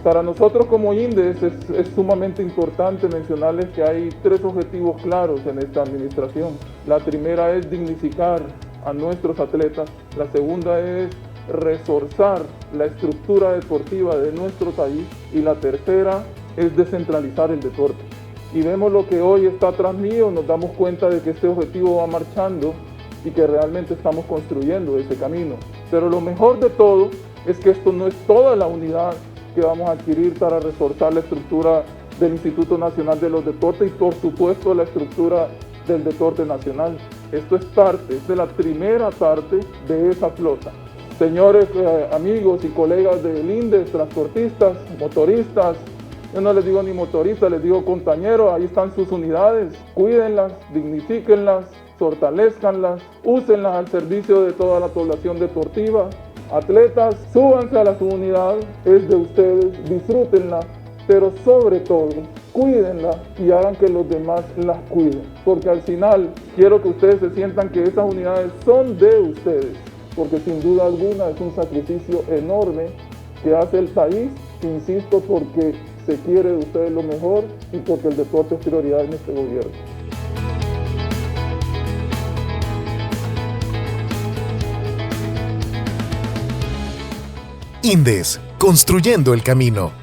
Para nosotros como INDES es sumamente importante mencionarles que hay 3 objetivos claros en esta administración. La primera es dignificar a nuestros atletas, la segunda es reforzar la estructura deportiva de nuestro país y la tercera es descentralizar el deporte. Y vemos lo que hoy está atrás mío, nos damos cuenta de que este objetivo va marchando y que realmente estamos construyendo ese camino. Pero lo mejor de todo es que esto no es toda la unidad que vamos a adquirir para reforzar la estructura del Instituto Nacional de los Deportes y por supuesto la estructura del deporte nacional. Esto es parte, es de la primera parte de esa flota. Señores amigos y colegas del INDES, transportistas, motoristas, yo no les digo ni motoristas, les digo compañeros, ahí están sus unidades, cuídenlas, dignifíquenlas, fortalezcanlas, úsenlas al servicio de toda la población deportiva. Atletas, súbanse a la unidad, es de ustedes, disfrútenla, pero sobre todo, cuídenla y hagan que los demás las cuiden. Porque al final, quiero que ustedes se sientan que esas unidades son de ustedes, porque sin duda alguna es un sacrificio enorme que hace el país, insisto, porque se quiere de ustedes lo mejor y porque el deporte es prioridad en este gobierno. INDES, construyendo el camino.